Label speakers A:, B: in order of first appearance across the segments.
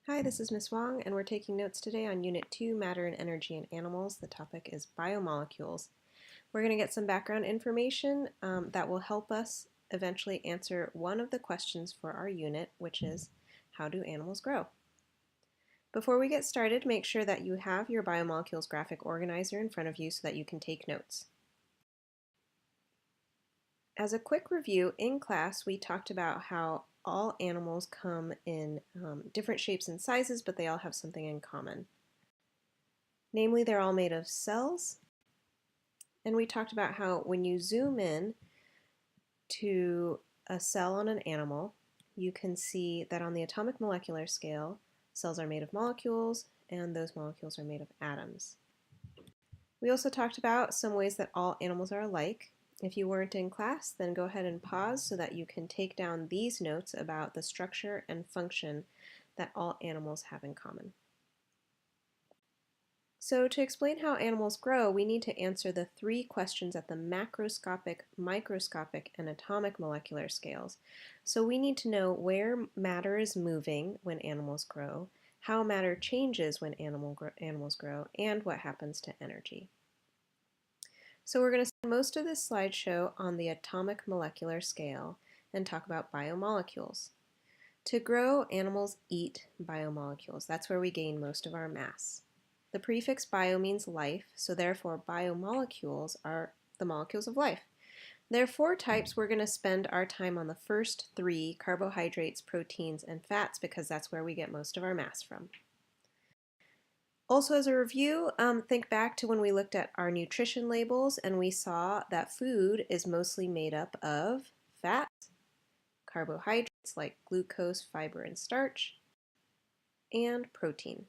A: Hi, this is Ms. Wong, and we're taking notes today on Unit 2, Matter and Energy in Animals. The topic is biomolecules. We're going to get some background information that will help us eventually answer one of the questions for our unit, which is, how do animals grow? Before we get started, make sure that you have your Biomolecules graphic organizer in front of you so that you can take notes. As a quick review, in class we talked about how all animals come in different shapes and sizes, but they all have something in common. Namely, they're all made of cells, and we talked about how when you zoom in to a cell on an animal, you can see that on the atomic molecular scale, cells are made of molecules, and those molecules are made of atoms. We also talked about some ways that all animals are alike. If you weren't in class, then go ahead and pause so that you can take down these notes about the structure and function that all animals have in common. So to explain how animals grow, we need to answer the three questions at the macroscopic, microscopic, and atomic molecular scales. So we need to know where matter is moving when animals grow, how matter changes when animals grow, and what happens to energy. So we're going to spend most of this slideshow on the atomic molecular scale and talk about biomolecules. To grow, animals eat biomolecules. That's where we gain most of our mass. The prefix bio means life, so therefore biomolecules are the molecules of life. There are four types. We're going to spend our time on the first three, carbohydrates, proteins, and fats, because that's where we get most of our mass from. Also, as a review, think back to when we looked at our nutrition labels and we saw that food is mostly made up of fats, carbohydrates like glucose, fiber, and starch, and protein.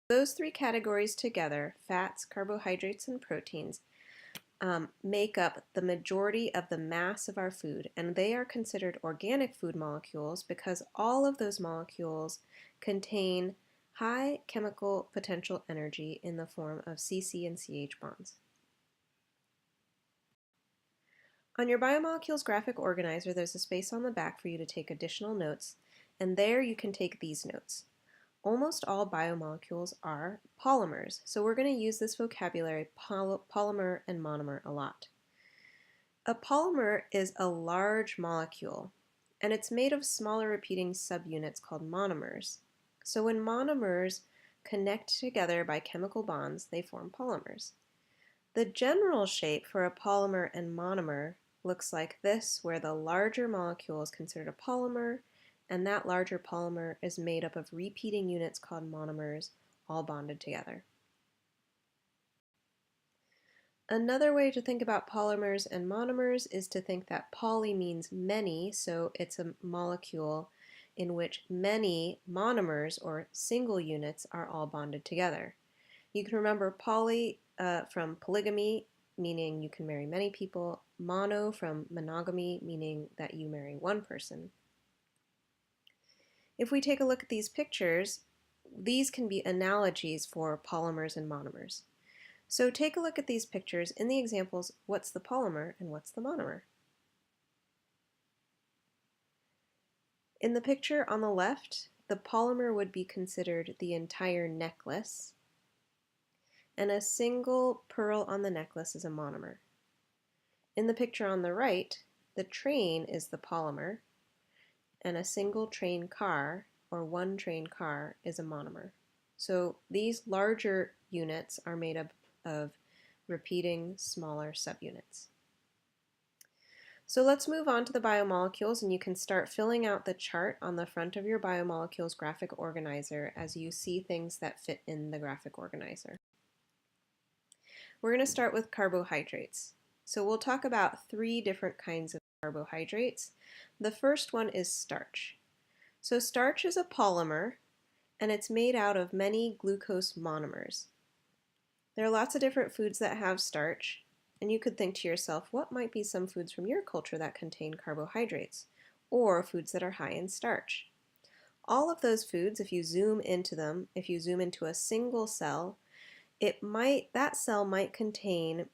A: Those three categories together, fats, carbohydrates, and proteins, make up the majority of the mass of our food, and they are considered organic food molecules because all of those molecules contain high chemical potential energy in the form of CC and CH bonds. On your Biomolecules graphic organizer, there's a space on the back for you to take additional notes, and there you can take these notes. Almost all biomolecules are polymers, so we're going to use this vocabulary, polymer and monomer, a lot. A polymer is a large molecule, and it's made of smaller repeating subunits called monomers. So when monomers connect together by chemical bonds, they form polymers. The general shape for a polymer and monomer looks like this, where the larger molecule is considered a polymer, and that larger polymer is made up of repeating units called monomers, all bonded together. Another way to think about polymers and monomers is to think that poly means many, so it's a molecule in which many monomers, or single units, are all bonded together. You can remember poly from polygamy, meaning you can marry many people, mono from monogamy, meaning that you marry one person. If we take a look at these pictures, these can be analogies for polymers and monomers. So take a look at these pictures. In the examples, what's the polymer and what's the monomer? In the picture on the left, the polymer would be considered the entire necklace, and a single pearl on the necklace is a monomer. In the picture on the right, the train is the polymer, and a single train car, or one train car, is a monomer. So these larger units are made up of repeating smaller subunits. So let's move on to the biomolecules, and you can start filling out the chart on the front of your Biomolecules graphic organizer as you see things that fit in the graphic organizer. We're going to start with carbohydrates. So we'll talk about three different kinds of carbohydrates. The first one is starch. So starch is a polymer, and it's made out of many glucose monomers. There are lots of different foods that have starch, and you could think to yourself, what might be some foods from your culture that contain carbohydrates, or foods that are high in starch? All of those foods, if you zoom into them, if you zoom into a single cell, that cell might contain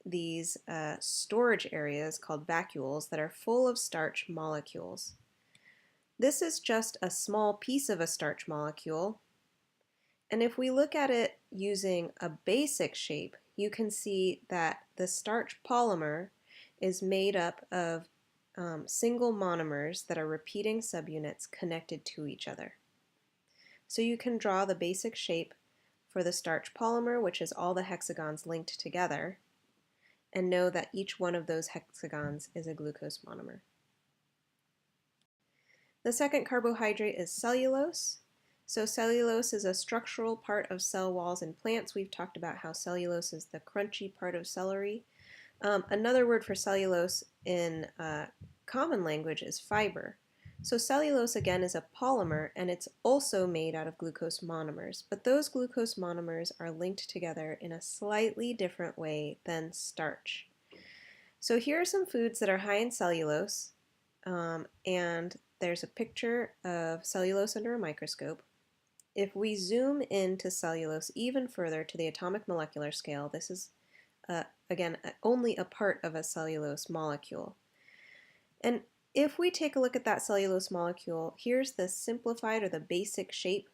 A: these storage areas called vacuoles that are full of starch molecules. This is just a small piece of a starch molecule. And if we look at it using a basic shape, you can see that the starch polymer is made up of single monomers that are repeating subunits connected to each other. So you can draw the basic shape for the starch polymer, which is all the hexagons linked together, and know that each one of those hexagons is a glucose monomer. The second carbohydrate is cellulose. So cellulose is a structural part of cell walls in plants. We've talked about how cellulose is the crunchy part of celery. Another word for cellulose in common language is fiber. So cellulose again is a polymer, and it's also made out of glucose monomers, but those glucose monomers are linked together in a slightly different way than starch. So here are some foods that are high in cellulose, and there's a picture of cellulose under a microscope. If we zoom into cellulose even further to the atomic molecular scale, this is again only a part of a cellulose molecule. And if we take a look at that cellulose molecule, here's the simplified or the basic shape.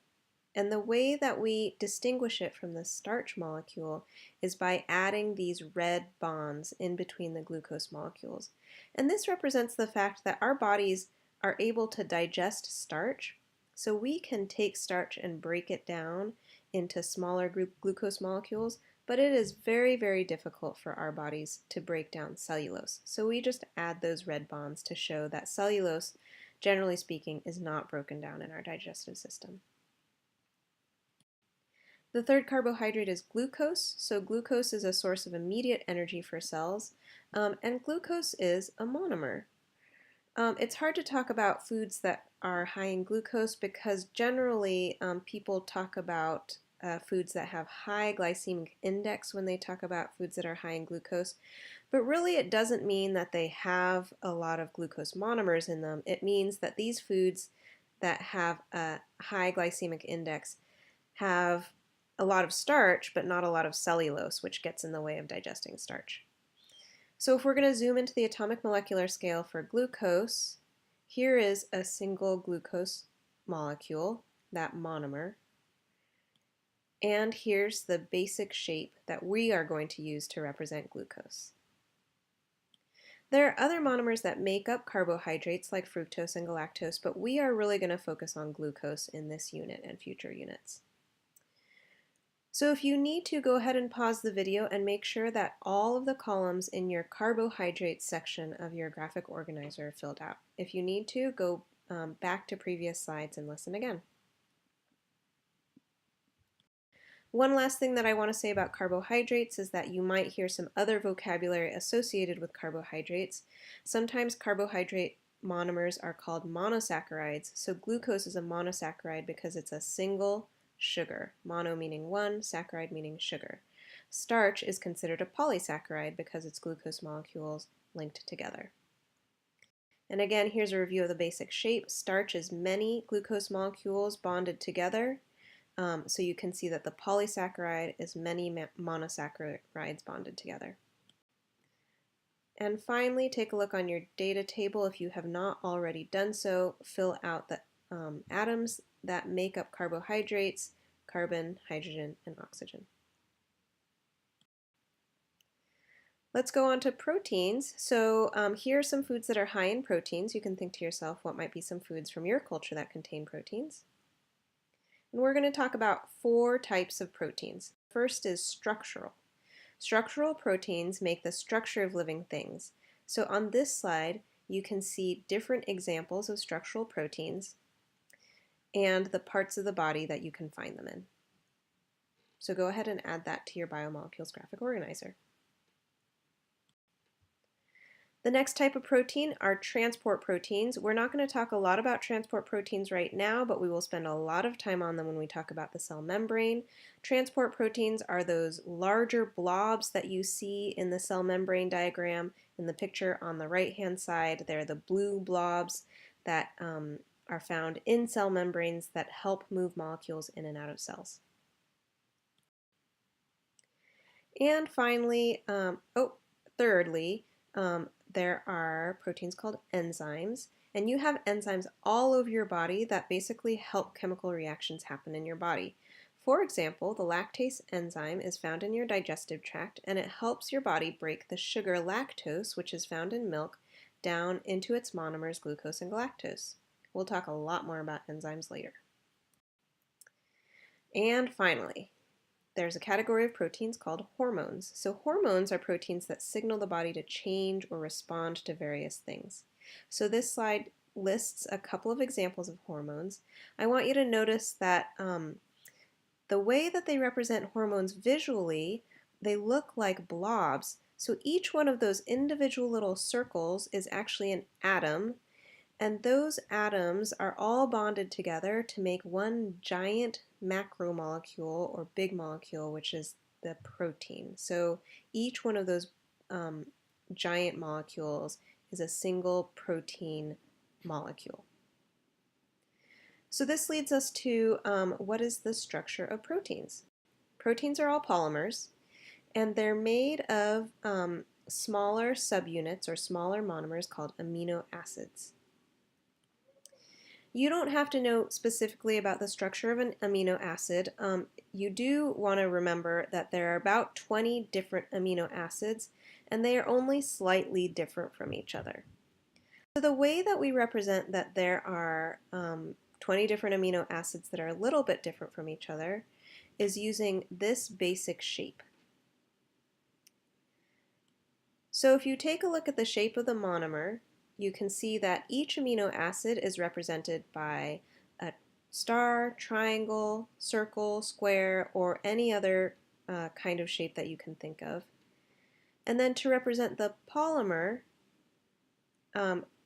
A: And the way that we distinguish it from the starch molecule is by adding these red bonds in between the glucose molecules. And this represents the fact that our bodies are able to digest starch, so we can take starch and break it down into smaller glucose molecules, but it is very, very difficult for our bodies to break down cellulose. So we just add those red bonds to show that cellulose, generally speaking, is not broken down in our digestive system. The third carbohydrate is glucose. So glucose is a source of immediate energy for cells, and glucose is a monomer. It's hard to talk about foods that are high in glucose because generally people talk about foods that have high glycemic index when they talk about foods that are high in glucose. But really it doesn't mean that they have a lot of glucose monomers in them. It means that these foods that have a high glycemic index have a lot of starch but not a lot of cellulose, which gets in the way of digesting starch. So if we're going to zoom into the atomic molecular scale for glucose, here is a single glucose molecule, that monomer, and here's the basic shape that we are going to use to represent glucose. There are other monomers that make up carbohydrates like fructose and galactose, but we are really going to focus on glucose in this unit and future units. So if you need to, go ahead and pause the video and make sure that all of the columns in your carbohydrates section of your graphic organizer are filled out. If you need to, go back to previous slides and listen again. One last thing that I want to say about carbohydrates is that you might hear some other vocabulary associated with carbohydrates. Sometimes carbohydrate monomers are called monosaccharides, so glucose is a monosaccharide because it's a single sugar, mono meaning one, saccharide meaning sugar. Starch is considered a polysaccharide because it's glucose molecules linked together. And again, here's a review of the basic shape. Starch is many glucose molecules bonded together. So you can see that the polysaccharide is many monosaccharides bonded together. And finally, take a look on your data table. If you have not already done so, fill out the atoms that make up carbohydrates: carbon, hydrogen, and oxygen. Let's go on to proteins. So here are some foods that are high in proteins. You can think to yourself, what might be some foods from your culture that contain proteins? And we're going to talk about 4 types of proteins. First is structural. Structural proteins make the structure of living things. So on this slide, you can see different examples of structural proteins and the parts of the body that you can find them in. So go ahead and add that to your Biomolecules graphic organizer. The next type of protein are transport proteins. We're not going to talk a lot about transport proteins right now, but we will spend a lot of time on them when we talk about the cell membrane. Transport proteins are those larger blobs that you see in the cell membrane diagram in the picture on the right-hand side. They're the blue blobs that are found in cell membranes that help move molecules in and out of cells. And finally, thirdly, there are proteins called enzymes, And you have enzymes all over your body that basically help chemical reactions happen in your body. For example, the lactase enzyme is found in your digestive tract, and it helps your body break the sugar lactose, which is found in milk, down into its monomers glucose and galactose. We'll talk a lot more about enzymes later. And finally, there's a category of proteins called hormones. So hormones are proteins that signal the body to change or respond to various things. So this slide lists a couple of examples of hormones. I want you to notice that the way that they represent hormones visually, they look like blobs. So each one of those individual little circles is actually an atom, and those atoms are all bonded together to make one giant macromolecule or big molecule, which is the protein. So each one of those giant molecules is a single protein molecule. So this leads us to what is the structure of proteins? Proteins are all polymers, and they're made of smaller subunits or smaller monomers called amino acids. You don't have to know specifically about the structure of an amino acid. You do want to remember that there are about 20 different amino acids, and they are only slightly different from each other. So the way that we represent that there are 20 different amino acids that are a little bit different from each other is using this basic shape. So if you take a look at the shape of the monomer, you can see that each amino acid is represented by a star, triangle, circle, square, or any other kind of shape that you can think of. And then to represent the polymer,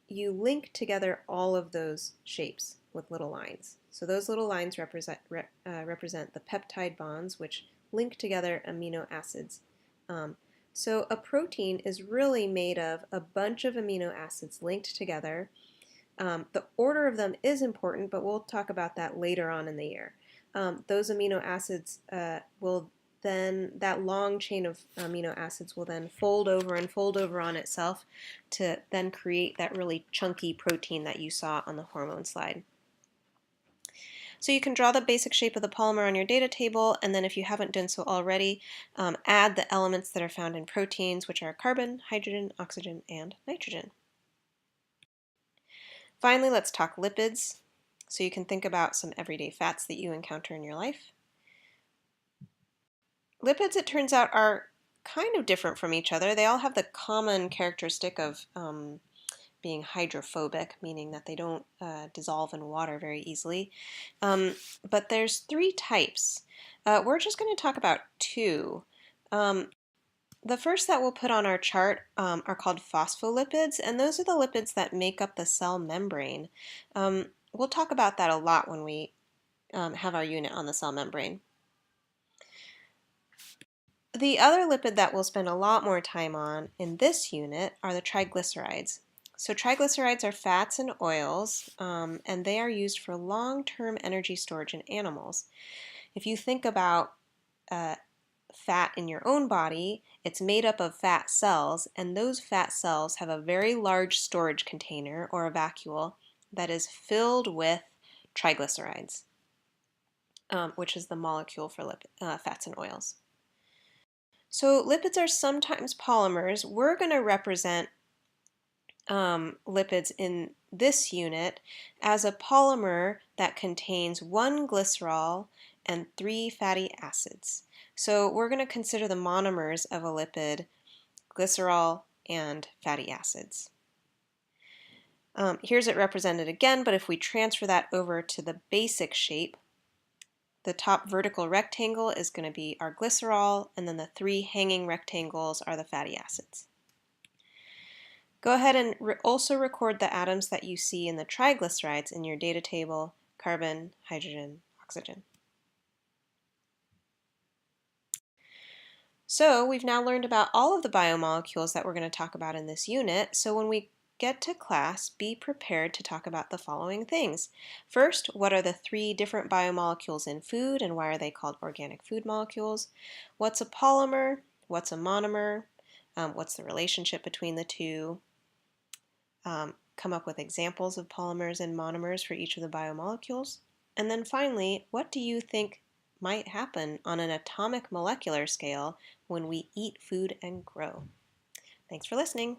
A: you link together all of those shapes with little lines. So those little lines represent the peptide bonds, which link together amino acids. So a protein is really made of a bunch of amino acids linked together. The order of them is important, but we'll talk about that later on in the year. Those amino acids that long chain of amino acids will then fold over and fold over on itself to then create that really chunky protein that you saw on the hormone slide. So you can draw the basic shape of the polymer on your data table, and then if you haven't done so already, add the elements that are found in proteins, which are carbon, hydrogen, oxygen, and nitrogen. Finally, let's talk lipids. So you can think about some everyday fats that you encounter in your life. Lipids, it turns out, are kind of different from each other. They all have the common characteristic of being hydrophobic, meaning that they don't dissolve in water very easily. But there's 3 types. We're just going to talk about 2. The first that we'll put on our chart are called phospholipids, and those are the lipids that make up the cell membrane. We'll talk about that a lot when we have our unit on the cell membrane. The other lipid that we'll spend a lot more time on in this unit are the triglycerides. So triglycerides are fats and oils, and they are used for long-term energy storage in animals. If you think about fat in your own body, it's made up of fat cells, and those fat cells have a very large storage container or a vacuole that is filled with triglycerides, which is the molecule for fats and oils. So lipids are sometimes polymers. We're going to represent lipids in this unit as a polymer that contains 1 glycerol and 3 fatty acids. So we're going to consider the monomers of a lipid glycerol and fatty acids. Here's it represented again, but if we transfer that over to the basic shape, the top vertical rectangle is going to be our glycerol, and then the 3 hanging rectangles are the fatty acids. Go ahead and also record the atoms that you see in the triglycerides in your data table: carbon, hydrogen, oxygen. So we've now learned about all of the biomolecules that we're going to talk about in this unit. So when we get to class, be prepared to talk about the following things. First, what are the 3 different biomolecules in food and why are they called organic food molecules? What's a polymer? What's a monomer? What's the relationship between the two? come up with examples of polymers and monomers for each of the biomolecules. And then finally, what do you think might happen on an atomic molecular scale when we eat food and grow? Thanks for listening.